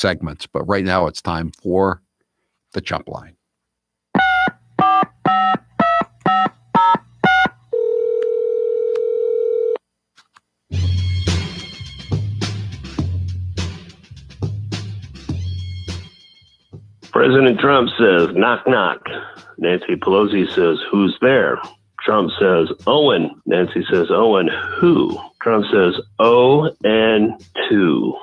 segments. But right now it's time for the Chump Line. President Trump says, knock, knock. Nancy Pelosi says, who's there? Trump says, Owen. Nancy says, Owen, who? Trump says, O and 2.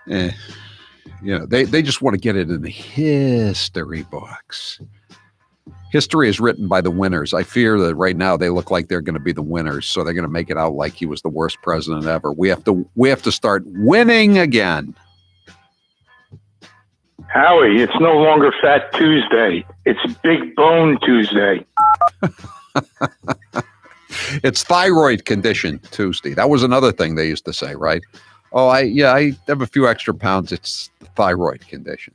They just want to get it in the history books. History is written by the winners. I fear that right now they look like they're going to be the winners, so they're going to make it out like he was the worst president ever. We have to start winning again. Howie, it's no longer Fat Tuesday. It's Big Bone Tuesday. It's thyroid condition Tuesday. That was another thing they used to say, right? Oh, I have a few extra pounds. It's the thyroid condition.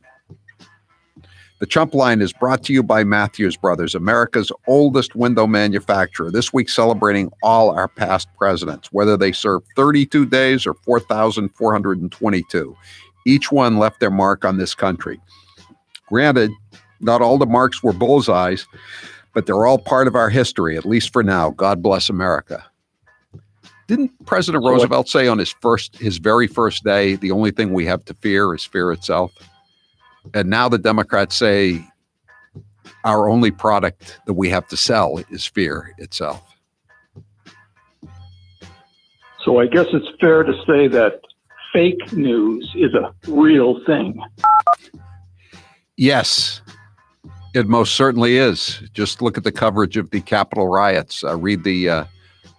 The Chump Line is brought to you by Matthews Brothers, America's oldest window manufacturer. This week celebrating all our past presidents, whether they served 32 days or 4,422. Each one left their mark on this country. Granted, not all the marks were bullseyes, but they're all part of our history, at least for now. God bless America. Didn't President Roosevelt say on his very first day, the only thing we have to fear is fear itself? And now the Democrats say our only product that we have to sell is fear itself. So I guess it's fair to say that fake news is a real thing. Yes, it most certainly is. Just look at the coverage of the Capitol riots. Read the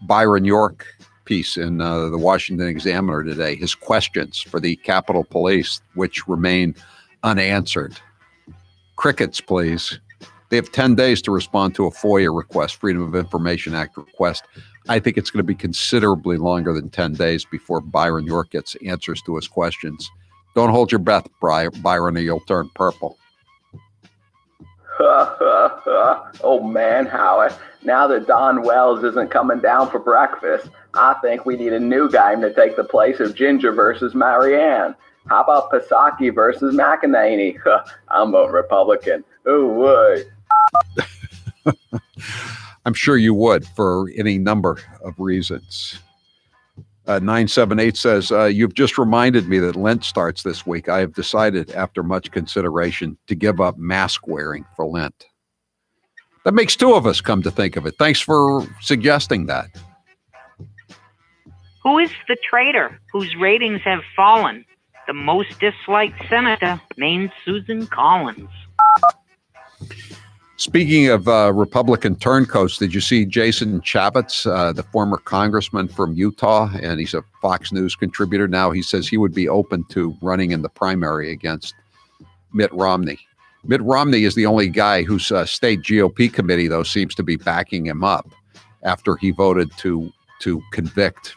Byron York piece in the Washington Examiner today, his questions for the Capitol Police, which remain unanswered. Crickets, please. They have 10 days to respond to a FOIA request, Freedom of Information Act request. I think it's going to be considerably longer than 10 days before Byron York gets answers to his questions. Don't hold your breath, Byron, or you'll turn purple. Oh man, Howard, now that Don Wells isn't coming down for breakfast, I think we need a new guy to take the place of Ginger versus Marianne. How about Psaki versus McEnany? I'm a Republican. Who would? I'm sure you would for any number of reasons. 978 says, you've just reminded me that Lent starts this week. I have decided, after much consideration, to give up mask wearing for Lent. That makes two of us, come to think of it. Thanks for suggesting that. Who is the traitor whose ratings have fallen? The most disliked senator, Maine Susan Collins. Speaking of Republican turncoats, did you see Jason Chaffetz, the former congressman from Utah, and he's a Fox News contributor now? He says he would be open to running in the primary against Mitt Romney. Mitt Romney is the only guy whose state GOP committee, though, seems to be backing him up after he voted to convict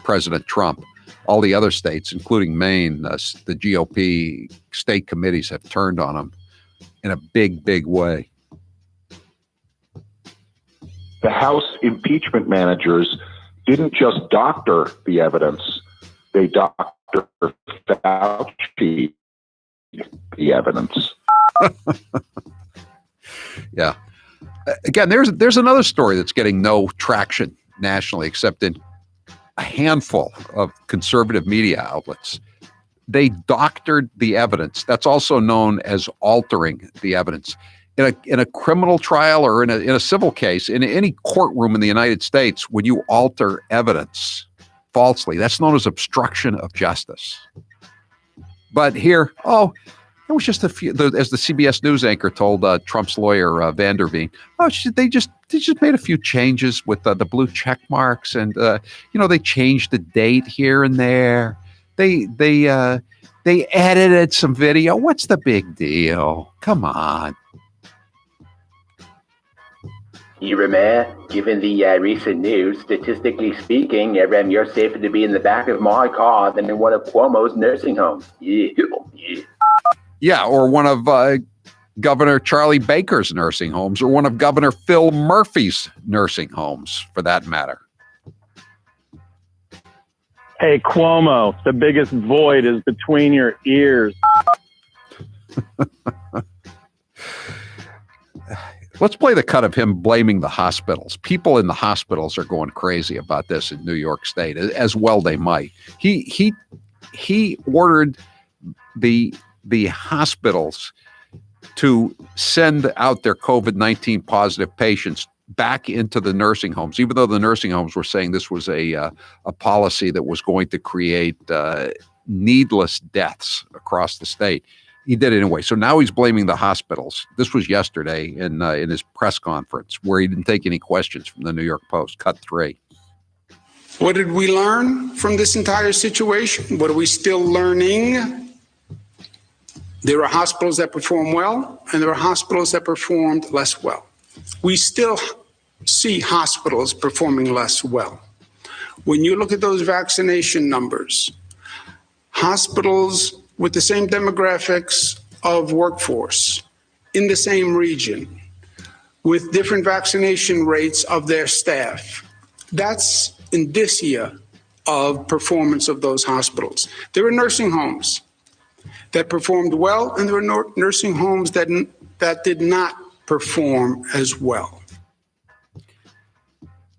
President Trump. All the other states, including Maine, the GOP state committees have turned on him in a big, big way. The House impeachment managers didn't just doctor the evidence, they doctored Fauci the evidence. Yeah. Again, there's another story that's getting no traction nationally, except in a handful of conservative media outlets. They doctored the evidence. That's also known as altering the evidence. In a criminal trial or in a civil case, in any courtroom in the United States, when you alter evidence falsely, that's known as obstruction of justice. But here, it was just a few, as the CBS News anchor told Trump's lawyer, Van Der Veen, they just made a few changes with the blue check marks, and they changed the date here and there. They edited some video. What's the big deal? Come on. Given the recent news, statistically speaking, you're safer to be in the back of my car than in one of Cuomo's nursing homes. Yeah, or one of Governor Charlie Baker's nursing homes, or one of Governor Phil Murphy's nursing homes, for that matter. Hey, Cuomo, the biggest void is between your ears. Let's play the cut of him blaming the hospitals. People in the hospitals are going crazy about this in New York State, as well they might. He ordered the hospitals to send out their COVID-19 positive patients back into the nursing homes, even though the nursing homes were saying this was a policy that was going to create needless deaths across the state. He did it anyway. So now he's blaming the hospitals. This was yesterday in his press conference where he didn't take any questions from the New York Post. Cut 3. What did we learn from this entire situation? What are we still learning? There are hospitals that perform well, and there are hospitals that performed less well. We still see hospitals performing less well. When you look at those vaccination numbers, hospitals with the same demographics of workforce in the same region with different vaccination rates of their staff, that's indicia of performance of those hospitals. There are nursing homes that performed well, and there are nursing homes that did not perform as well.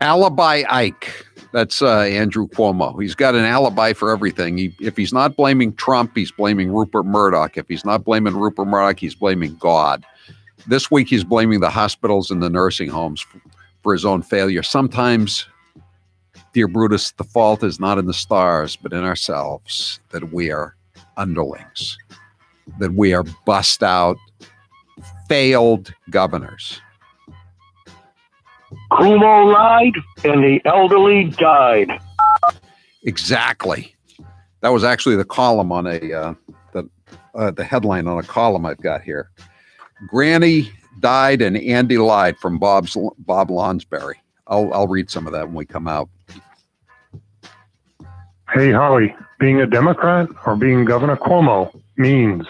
Alibi Ike. That's Andrew Cuomo. He's got an alibi for everything. If he's not blaming Trump, he's blaming Rupert Murdoch. If he's not blaming Rupert Murdoch, he's blaming God. This week, he's blaming the hospitals and the nursing homes for his own failure. Sometimes, dear Brutus, the fault is not in the stars, but in ourselves, that we are underlings, that we are bust out, failed governors. Cuomo lied and the elderly died. Exactly. That was actually the column on the headline on a column I've got here. Granny died and Andy lied from Bob Lonsberry. I'll read some of that when we come out. Hey, Howie, being a Democrat or being Governor Cuomo means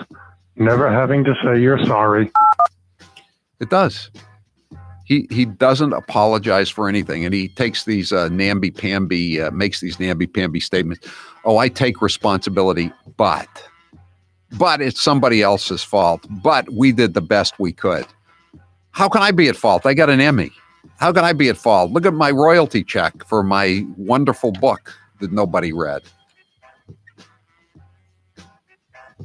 never having to say you're sorry. It does. He doesn't apologize for anything, and he takes these namby-pamby, makes these namby-pamby statements. Oh, I take responsibility, but it's somebody else's fault. But we did the best we could. How can I be at fault? I got an Emmy. How can I be at fault? Look at my royalty check for my wonderful book that nobody read.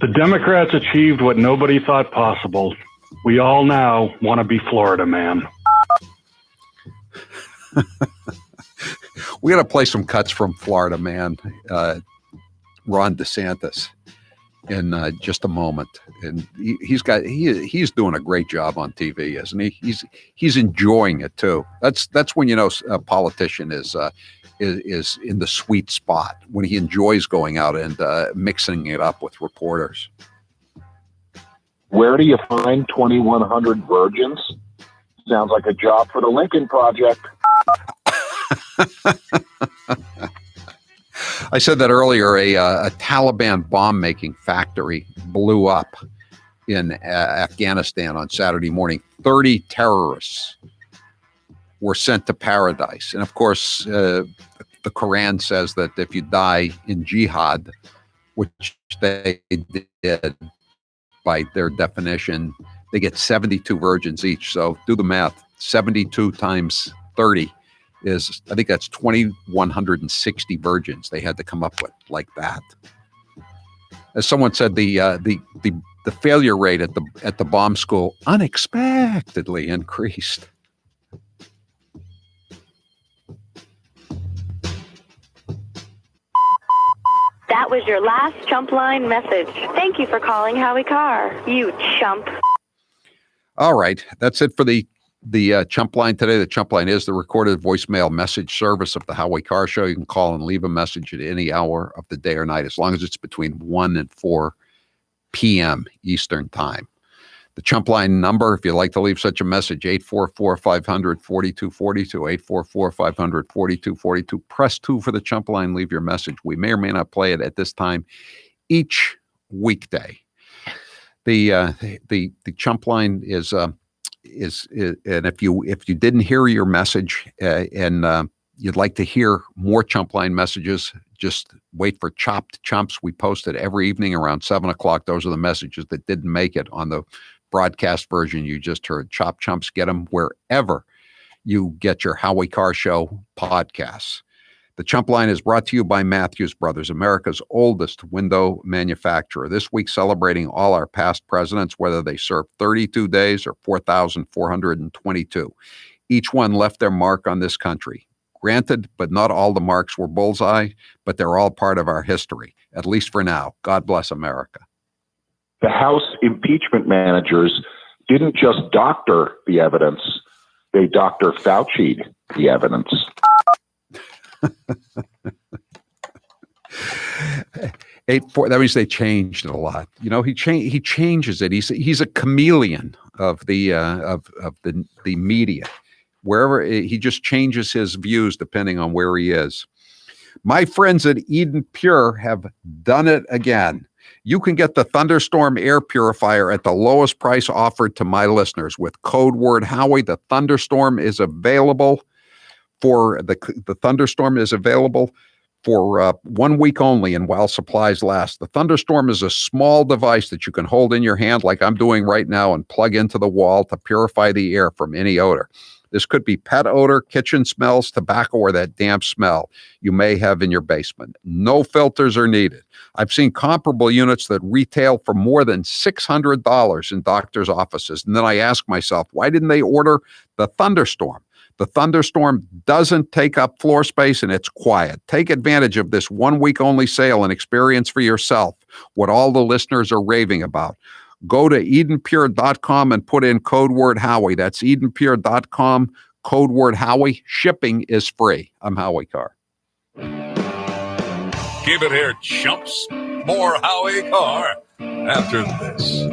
The Democrats achieved what nobody thought possible. We all now want to be Florida man. We got to play some cuts from Florida man, Ron DeSantis, in just a moment. And he's doing a great job on TV, isn't he? He's enjoying it too. That's when you know a politician is in the sweet spot, when he enjoys going out and mixing it up with reporters. Where do you find 2,100 virgins? Sounds like a job for the Lincoln Project. I said that earlier. A Taliban bomb-making factory blew up in Afghanistan on Saturday morning. 30 terrorists were sent to paradise. And of course, the Quran says that if you die in jihad, which they did by their definition, they get 72 virgins each. So do the math. 72 times 30 is, I think that's 2,160 virgins they had to come up with like that. As someone said, the failure rate at the bomb school unexpectedly increased. That was your last CHUMPLINE message. Thank you for calling Howie Carr, you chump. All right, that's it for the CHUMPLINE today. The CHUMPLINE is the recorded voicemail message service of the Howie Carr Show. You can call and leave a message at any hour of the day or night, as long as it's between 1 and 4 p.m. Eastern Time. The CHUMPLINE number, if you'd like to leave such a message, 844-500-4242, 844-500-4242. Press 2 for the CHUMPLINE. Leave your message. We may or may not play it at this time each weekday. The CHUMPLINE is and if you didn't hear your message and you'd like to hear more CHUMPLINE messages, just wait for Chopped Chumps. We post it every evening around 7 o'clock. Those are the messages that didn't make it on the broadcast version you just heard. Chopped Chumps, get them wherever you get your Howie Carr Show podcasts. The Chump Line is brought to you by Matthews Brothers, America's oldest window manufacturer. This week celebrating all our past presidents, whether they served 32 days or 4,422. Each one left their mark on this country. Granted, but not all the marks were bullseye, but they're all part of our history, at least for now. God bless America. The House impeachment managers didn't just doctor the evidence, they Dr. Fauci'd the evidence. That means they changed it a lot. You know, he changes it. He's a chameleon of the media. Wherever he just changes his views depending on where he is. My friends at Eden Pure have done it again. You can get the Thunderstorm air purifier at the lowest price offered to my listeners with code word Howie. The Thunderstorm is available for the Thunderstorm is available for 1 week only and while supplies last. The Thunderstorm is a small device that you can hold in your hand like I'm doing right now and plug into the wall to purify the air from any odor. This could be pet odor, kitchen smells, tobacco, or that damp smell you may have in your basement. No filters are needed. I've seen comparable units that retail for more than $600 in doctors' offices. And then I ask myself, why didn't they order the Thunderstorm? The Thunderstorm doesn't take up floor space and it's quiet. Take advantage of this 1 week only sale and experience for yourself what all the listeners are raving about. Go to EdenPure.com and put in code word Howie. That's EdenPure.com, code word Howie. Shipping is free. I'm Howie Carr. Keep it here, chumps. More Howie Carr after this.